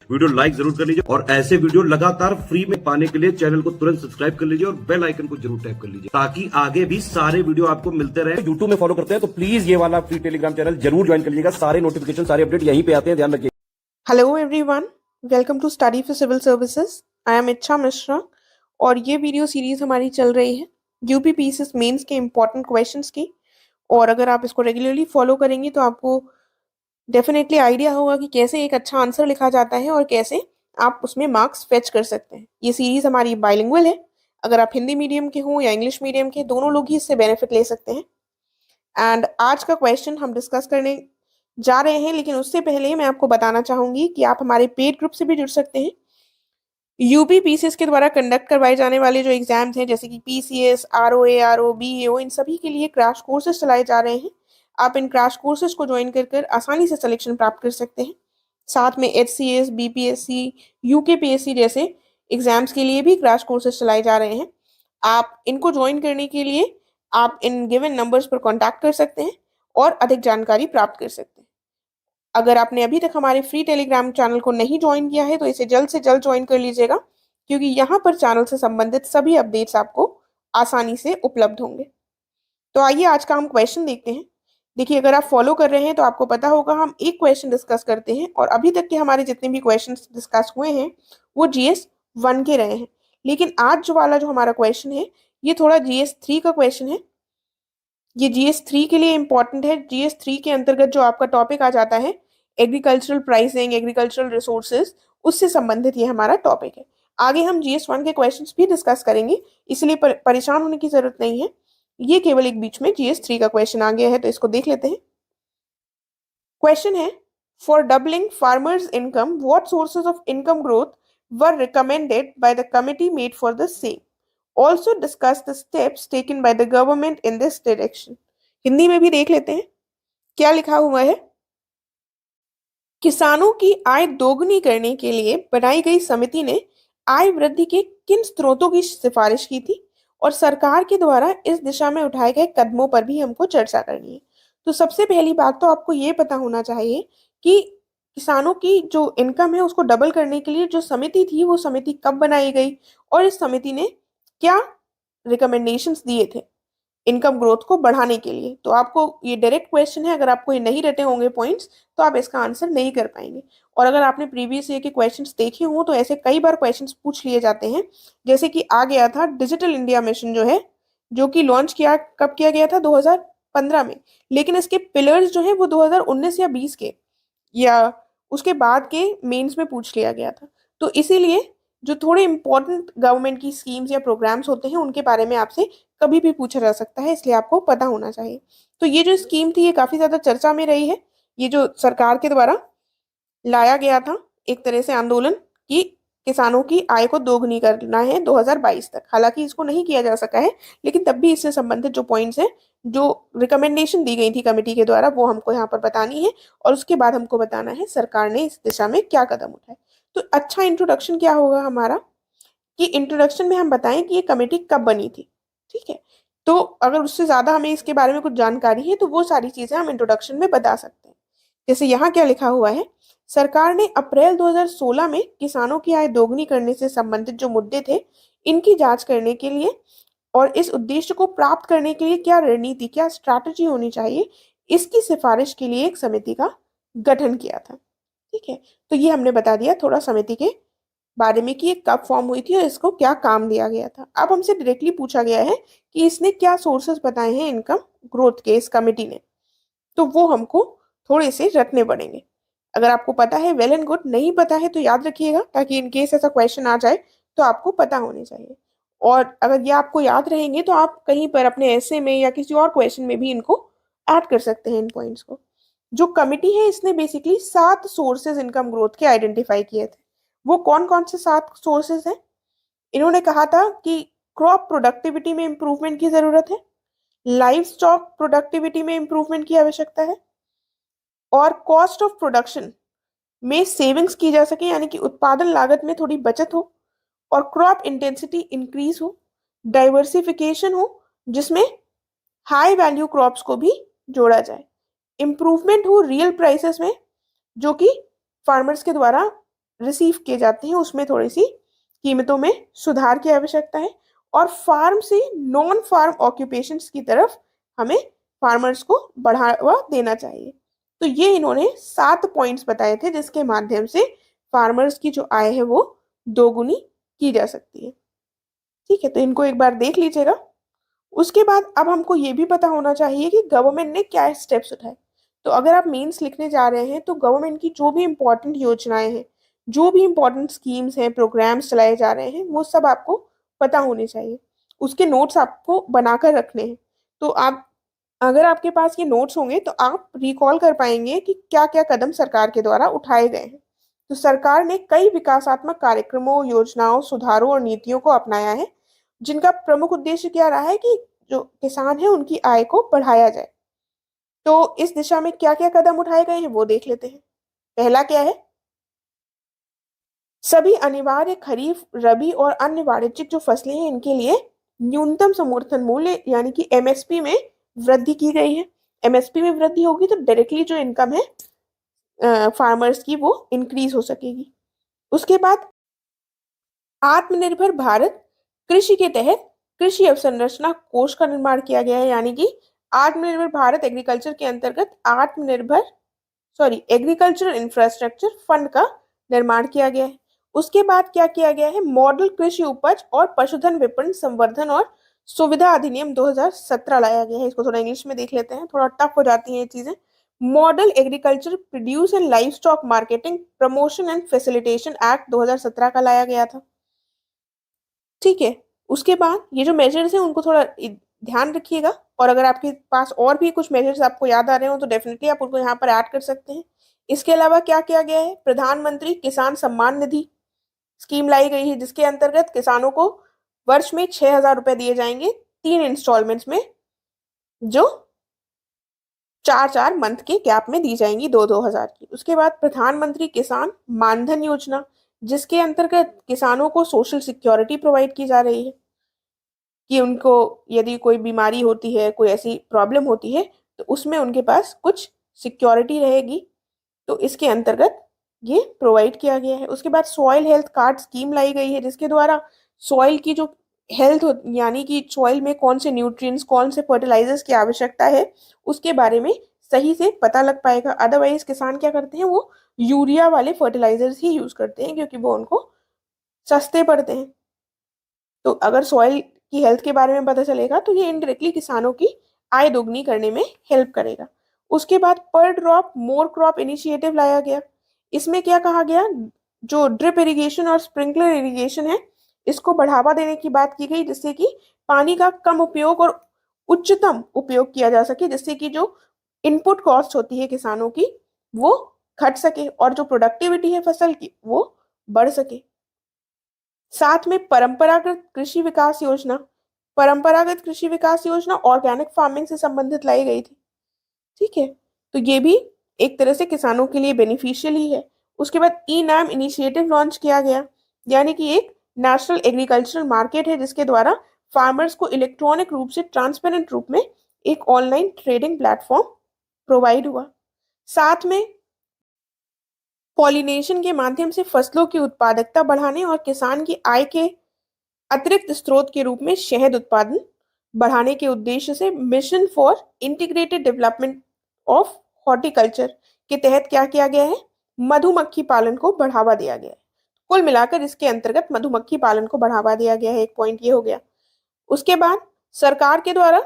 Video like जरूर कर लीजिए और ऐसे वीडियो लगातार फ्री में पाने के लिए चैनल को तुरंत सब्सक्राइब कर लीजिए और बेल आइकन को जरूर टैप कर लीजिए ताकि आगे भी सारे वीडियो आपको मिलते रहे। यूट्यूब में फॉलो करते हैं तो प्लीज ये वाला फ्री टेलीग्राम चैनल जरूर ज्वाइन कर लीजिएगा। सारे नोटिफिकेशन सारे अपडेट यहीं पे आते हैं, ध्यान रखिए। Hello everyone, welcome to study for civil services. I am Ichchha Mishra और ये वीडियो सीरीज हमारी चल रही है यूपीपीसीएस मेंस के इम्पोर्टेंट क्वेश्चंस की। और अगर आप इसको रेगुलरली फॉलो करेंगे तो आपको डेफिनेटली आइडिया होगा कि कैसे एक अच्छा आंसर लिखा जाता है और कैसे आप उसमें मार्क्स फेच कर सकते हैं। ये सीरीज हमारी बाइलिंगुअल है। अगर आप हिंदी मीडियम के हो या इंग्लिश मीडियम के, दोनों लोग ही इससे बेनिफिट ले सकते हैं। एंड आज का क्वेश्चन हम डिस्कस करने जा रहे हैं, लेकिन उससे पहले मैं आपको बताना चाहूंगी कि आप हमारे पेड ग्रुप से भी जुड़ सकते हैं। यूपीपीसीएस के द्वारा कंडक्ट करवाए जाने वाले जो एग्जाम्स हैं, जैसे कि पीसीएस, आरओए, आरओ, बीएओ, इन सभी के लिए क्रैश कोर्सेज चलाए जा रहे हैं। आप इन क्रैश कोर्सेज को ज्वाइन कर आसानी से सिलेक्शन प्राप्त कर सकते हैं। साथ में एचसीएस, बीपीएससी, यूकेपीएससी जैसे एग्जाम्स के लिए भी क्रैश कोर्सेज चलाए जा रहे हैं। आप इनको ज्वाइन करने के लिए आप इन गिवन नंबर्स पर कॉन्टैक्ट कर सकते हैं और अधिक जानकारी प्राप्त कर सकते हैं। अगर आपने अभी तक हमारे फ्री टेलीग्राम चैनल को नहीं ज्वाइन किया है तो इसे जल्द से जल्द ज्वाइन कर लीजिएगा, क्योंकि यहाँ पर चैनल से संबंधित सभी अपडेट्स आपको आसानी से उपलब्ध होंगे। तो आइए आज का हम क्वेश्चन देखते हैं। देखिए, अगर आप फॉलो कर रहे हैं तो आपको पता होगा हम एक क्वेश्चन डिस्कस करते हैं और अभी तक के हमारे जितने भी क्वेश्चन डिस्कस हुए हैं वो जीएस 1 के रहे हैं। लेकिन आज जो वाला जो हमारा क्वेश्चन है ये थोड़ा जीएस 3 का क्वेश्चन है। ये जीएस 3 के लिए इंपॉर्टेंट है। जीएस 3 के अंतर्गत जो आपका टॉपिक आ जाता है एग्रीकल्चरल प्राइसिंग, एग्रीकल्चरल रिसोर्सेज, उससे संबंधित ये हमारा टॉपिक है। आगे हम जीएस 1 के क्वेश्चंस भी डिस्कस करेंगे, इसलिए परेशान होने की जरूरत नहीं है। ये केवल एक बीच में जीएस 3 का क्वेश्चन आ गया है, तो इसको देख लेते हैं। क्वेश्चन है, for doubling farmers income what sources of income growth were recommended by the committee made for the same, also discuss the steps taken by the government in this direction. Hindi में भी देख लेते हैं क्या लिखा हुआ है। किसानों की आय दोगुनी करने के लिए बनाई गई समिति ने आय वृद्धि के किन स्रोतों की सिफारिश की थी और सरकार के द्वारा इस दिशा में उठाए गए कदमों पर भी हमको चर्चा करनी है। तो सबसे पहली बात तो आपको ये पता होना चाहिए कि किसानों की जो इनकम है उसको डबल करने के लिए जो समिति थी वो समिति कब बनाई गई और इस समिति ने क्या रिकमेंडेशंस दिए थे इनकम ग्रोथ को बढ़ाने के लिए। तो आपको ये डायरेक्ट क्वेश्चन है, अगर आपको ये नहीं रहते होंगे पॉइंट्स तो आप इसका आंसर नहीं कर पाएंगे। और अगर आपने प्रीवियस ईयर के क्वेश्चंस देखे हो तो ऐसे कई बार क्वेश्चंस पूछ लिए जाते हैं। जैसे कि आ गया था डिजिटल इंडिया मिशन जो है, जो कि लॉन्च किया कब किया गया था, 2015 में। लेकिन इसके पिलर्स जो है वो 2019 या 20 के या उसके बाद के मेंस में पूछ लिया गया था। तो इसीलिए जो थोड़े इंपॉर्टेंट गवर्नमेंट की स्कीम्स या प्रोग्राम्स होते हैं उनके बारे में आपसे कभी भी पूछा जा सकता है, इसलिए आपको पता होना चाहिए। तो ये जो स्कीम थी ये काफी ज्यादा चर्चा में रही है। ये जो सरकार के द्वारा लाया गया था एक तरह से आंदोलन कि किसानों की आय को दोगुनी करना है 2022 तक। हालांकि इसको नहीं किया जा सका है, लेकिन तब भी इससे संबंधित जो पॉइंट्स हैं, जो रिकमेंडेशन दी गई थी कमेटी के द्वारा, वो हमको यहाँ पर बतानी है और उसके बाद हमको बताना है सरकार ने इस दिशा में क्या कदम उठाए। तो अच्छा इंट्रोडक्शन क्या होगा हमारा कि इंट्रोडक्शन में हम बताएं कि ये कमेटी कब बनी थी। ठीक है, तो अगर उससे ज्यादा हमें इसके बारे में कुछ जानकारी है तो वो सारी चीजें हम इंट्रोडक्शन में बता सकते हैं। जैसे यहाँ क्या लिखा हुआ है, सरकार ने अप्रैल 2016 में किसानों की आय दोगुनी करने से संबंधित जो मुद्दे थे इनकी जांच करने के लिए और इस उद्देश्य को प्राप्त करने के लिए क्या रणनीति, क्या स्ट्रैटेजी होनी चाहिए, इसकी सिफारिश के लिए एक समिति का गठन किया था। ठीक है, तो ये हमने बता दिया थोड़ा समिति के बारे में कि ये कब फॉर्म हुई थी और इसको क्या काम दिया गया था। अब हमसे डायरेक्टली पूछा गया है कि इसने क्या सोर्सेस बताए हैं इनकम ग्रोथ के, इस कमिटी ने, तो वो हमको थोड़े से रटने पड़ेंगे। अगर आपको पता है वेल एंड गुड, नहीं पता है तो याद रखिएगा, ताकि इन केस ऐसा क्वेश्चन आ जाए तो आपको पता होने चाहिए। और अगर ये आपको याद रहेंगे तो आप कहीं पर अपने ऐसे में या किसी और क्वेश्चन में भी इनको ऐड कर सकते हैं इन पॉइंट्स को। जो कमिटी है इसने बेसिकली 7 सोर्सेज इनकम ग्रोथ के आइडेंटिफाई किए थे। वो कौन कौन से 7 सोर्सेज हैं? इन्होंने कहा था कि क्रॉप प्रोडक्टिविटी में इंप्रूवमेंट की जरूरत है, लाइव स्टॉक प्रोडक्टिविटी में इंप्रूवमेंट की आवश्यकता है, और कॉस्ट ऑफ प्रोडक्शन में सेविंग्स की जा सके, यानी कि उत्पादन लागत में थोड़ी बचत हो, और क्रॉप इंटेंसिटी इंक्रीज हो, डाइवर्सिफिकेशन हो जिसमें हाई वैल्यू क्रॉप्स को भी जोड़ा जाए, इंप्रूवमेंट हो रियल प्राइसेस में जो कि फार्मर्स के द्वारा रिसीव किए जाते हैं उसमें थोड़ी सी कीमतों में सुधार की आवश्यकता है, और फार्म से नॉन फार्म ऑक्यूपेशंस की तरफ हमें फार्मर्स को बढ़ावा देना चाहिए। तो ये इन्होंने 7 पॉइंट्स बताए थे जिसके माध्यम से फार्मर्स की जो आय है वो दोगुनी की जा सकती है। ठीक है, तो इनको एक बार देख लीजिएगा। उसके बाद अब हमको ये भी पता होना चाहिए कि गवर्नमेंट ने क्या स्टेप्स उठाए। तो अगर आप मेंस लिखने जा रहे हैं तो गवर्नमेंट की जो भी इंपॉर्टेंट योजनाएं हैं, जो भी इंपॉर्टेंट स्कीम्स हैं, प्रोग्राम्स चलाए जा रहे हैं, वो सब आपको पता होने चाहिए। उसके नोट्स आपको बनाकर रखने हैं। तो आप, अगर आपके पास ये नोट्स होंगे तो आप रिकॉल कर पाएंगे कि क्या क्या कदम सरकार के द्वारा उठाए गए हैं। तो सरकार ने कई विकासात्मक कार्यक्रमों, योजनाओं, सुधारों और नीतियों को अपनाया है, जिनका प्रमुख उद्देश्य क्या रहा है कि जो किसान है उनकी आय को बढ़ाया जाए। तो इस दिशा में क्या क्या कदम उठाए गए हैं वो देख लेते हैं। पहला क्या है, सभी अनिवार्य खरीफ, रबी और अन्य वाणिज्यिक जो फसलें हैं इनके लिए न्यूनतम समर्थन मूल्य यानी कि एमएसपी में वृद्धि की गई है। एमएसपी में वृद्धि होगी तो डायरेक्टली जो इनकम है फार्मर्स की वो इंक्रीज हो सकेगी। उसके बाद आत्मनिर्भर भारत कृषि के तहत कृषि अवसंरचना कोष का निर्माण किया गया है, यानी कि आत्मनिर्भर भारत एग्रीकल्चर के अंतर्गत एग्रीकल्चर इंफ्रास्ट्रक्चर फंड का निर्माण किया गया है। उसके बाद क्या किया गया है, मॉडल कृषि उपज और पशुधन विपणन संवर्धन और सुविधा अधिनियम 2017 लाया गया है। इसको थोड़ा इंग्लिश में देख लेते हैं, थोड़ा टफ हो जाती हैं ये चीजें। Model agriculture produce and live stock marketing promotion and facilitation act 2017 का लाया गया था। ठीक है, उसके बाद ये जो मेजर्स हैं उनको थोड़ा ध्यान रखिएगा, और अगर आपके पास और भी कुछ मेजर्स आपको याद आ रहे हो तो डेफिनेटली आप उनको यहाँ पर ऐड कर सकते हैं। इसके अलावा क्या किया गया है, प्रधानमंत्री किसान सम्मान निधि स्कीम लाई गई है, जिसके अंतर्गत किसानों को वर्ष में 6,000 रुपए दिए जाएंगे 3 इंस्टॉलमेंट्स में, जो 4-4 मंथ के गैप में दी जाएंगी 2-2 हजार की। उसके बाद प्रधानमंत्री किसान मानधन योजना, जिसके अंतर्गत किसानों को सोशल सिक्योरिटी प्रोवाइड की जा रही है कि उनको यदि कोई बीमारी होती है, कोई ऐसी प्रॉब्लम होती है तो उसमें उनके पास कुछ सिक्योरिटी रहेगी। तो इसके अंतर्गत ये प्रोवाइड किया गया है। उसके बाद सॉइल हेल्थ कार्ड स्कीम लाई गई है, जिसके द्वारा सॉइल की जो हेल्थ यानी कि सॉइल में कौन से न्यूट्रिएंट्स, कौन से फर्टिलाइजर्स की आवश्यकता है उसके बारे में सही से पता लग पाएगा। अदरवाइज किसान क्या करते हैं, वो यूरिया वाले फर्टिलाइजर्स ही यूज करते हैं क्योंकि वो उनको सस्ते पड़ते हैं। तो अगर सॉइल की हेल्थ के बारे में पता चलेगा तो ये इनडायरेक्टली किसानों की आय दोगुनी करने में हेल्प करेगा। उसके बाद पर ड्रॉप मोर क्रॉप इनिशिएटिव लाया गया। इसमें क्या कहा गया, जो ड्रिप इरिगेशन और स्प्रिंकलर इरिगेशन है इसको बढ़ावा देने की बात की गई, जिससे कि पानी का कम उपयोग और उच्चतम उपयोग किया जा सके, जिससे कि जो इनपुट कॉस्ट होती है किसानों की वो घट सके और जो प्रोडक्टिविटी है फसल की वो बढ़ सके। साथ में परंपरागत कृषि विकास योजना ऑर्गेनिक फार्मिंग से संबंधित लाई गई थी। ठीक है, तो ये भी एक तरह से किसानों के लिए बेनिफिशियल ही है। उसके बाद ई नाम इनिशिएटिव लॉन्च किया गया, यानी कि एक नेशनल एग्रीकल्चरल मार्केट है जिसके द्वारा फार्मर्स को इलेक्ट्रॉनिक रूप से ट्रांसपेरेंट रूप में एक ऑनलाइन ट्रेडिंग प्लेटफॉर्म प्रोवाइड हुआ। साथ में पॉलिनेशन के माध्यम से फसलों की उत्पादकता बढ़ाने और किसान की आय के अतिरिक्त स्रोत के रूप में शहद उत्पादन बढ़ाने के उद्देश्य से mission for integrated development of horticulture के तहत क्या किया गया है, मधुमक्खी पालन को बढ़ावा दिया गया है। कुल मिलाकर इसके अंतर्गत मधुमक्खी पालन को बढ़ावा दिया गया है, एक पॉइंट ये हो गया। उसके बाद सरकार के द्वारा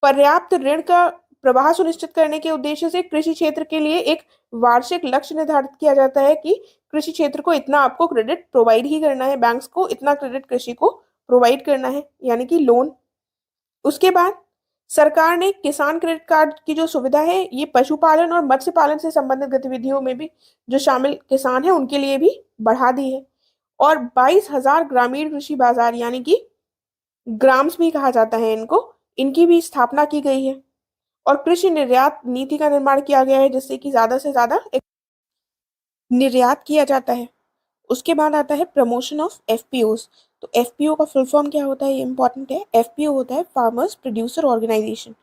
पर्याप्त ऋण का प्रवाह सुनिश्चित करने के उद्देश्य से कृषि क्षेत्र के लिए एक वार्षिक लक्ष्य निर्धारित किया जाता है कि कृषि क्षेत्र को इतना आपको क्रेडिट प्रोवाइड ही करना है, बैंक्स को इतना क्रेडिट कृषि को प्रोवाइड करना है, यानी कि लोन। उसके बाद सरकार ने किसान क्रेडिट कार्ड की जो सुविधा है ये पशुपालन और मत्स्य पालन से संबंधित गतिविधियों में भी जो शामिल किसान है उनके लिए भी बढ़ा दी है। और 22,000 ग्रामीण कृषि बाजार यानी कि ग्राम्स भी कहा जाता है इनको, इनकी भी स्थापना की गई है। और कृषि निर्यात नीति का निर्माण किया गया है जिससे कि ज्यादा से ज्यादा निर्यात किया जाता है। उसके बाद आता है प्रमोशन ऑफ एफपीओज। तो एफपीओ का फुल फॉर्म क्या होता है, ये इंपॉर्टेंट है। एफपीओ होता है फार्मर्स प्रोड्यूसर ऑर्गेनाइजेशन।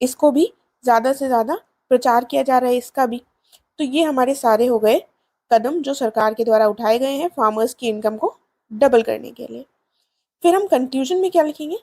इसको भी ज्यादा से ज्यादा प्रचार किया जा रहा है इसका भी। तो ये हमारे सारे हो गए कदम जो सरकार के द्वारा उठाए गए हैं फार्मर्स की इनकम को डबल करने के लिए। फिर हम कंक्लूजन में क्या लिखेंगे?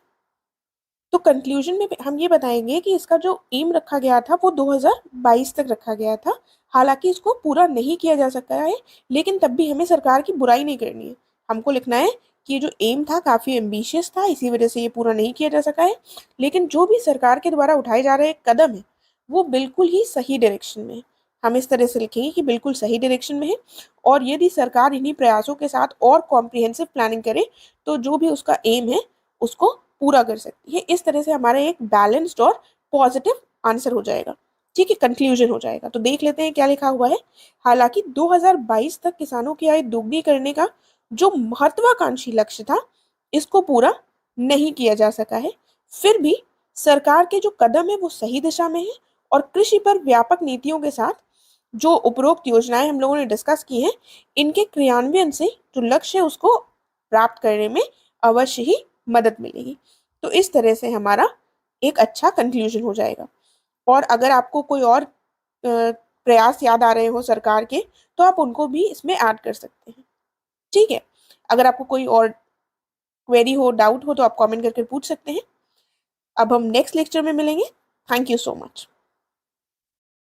तो कंक्लूजन में हम ये बताएंगे कि इसका जो एम रखा गया था वो 2022 तक रखा गया था। हालांकि इसको पूरा नहीं किया जा सकता है, लेकिन तब भी हमें सरकार की बुराई नहीं करनी है। हमको लिखना है कि ये जो एम था काफ़ी एम्बिशियस था, इसी वजह से ये पूरा नहीं किया जा सका है। लेकिन जो भी सरकार के द्वारा उठाए जा रहे कदम है वो बिल्कुल ही सही डायरेक्शन में है। हम इस तरह से लिखेंगे कि बिल्कुल सही डायरेक्शन में है, और यदि सरकार इन्हीं प्रयासों के साथ और कॉम्प्रिहेंसिव प्लानिंग करे तो जो भी उसका एम है उसको पूरा कर सकती है। इस तरह से हमारा एक बैलेंस्ड और पॉजिटिव आंसर हो जाएगा। ठीक है, कंक्लूजन हो जाएगा। तो देख लेते हैं क्या लिखा हुआ है। हालांकि 2022 तक किसानों की आय दोगुनी करने का जो महत्वाकांक्षी लक्ष्य था इसको पूरा नहीं किया जा सका है, फिर भी सरकार के जो कदम है वो सही दिशा में है, और कृषि पर व्यापक नीतियों के साथ जो उपरोक्त योजनाएं हम लोगों ने डिस्कस की हैं इनके क्रियान्वयन से जो लक्ष्य है उसको प्राप्त करने में अवश्य ही मदद मिलेगी। तो इस तरह से हमारा एक अच्छा कंक्लूजन हो जाएगा। और अगर आपको कोई और प्रयास याद आ रहे हो सरकार के तो आप उनको भी इसमें ऐड कर सकते हैं। ठीक है, अगर आपको कोई और क्वेरी हो, डाउट हो तो आप कमेंट करके पूछ सकते हैं। अब हम नेक्स्ट लेक्चर में मिलेंगे। Thank you so much.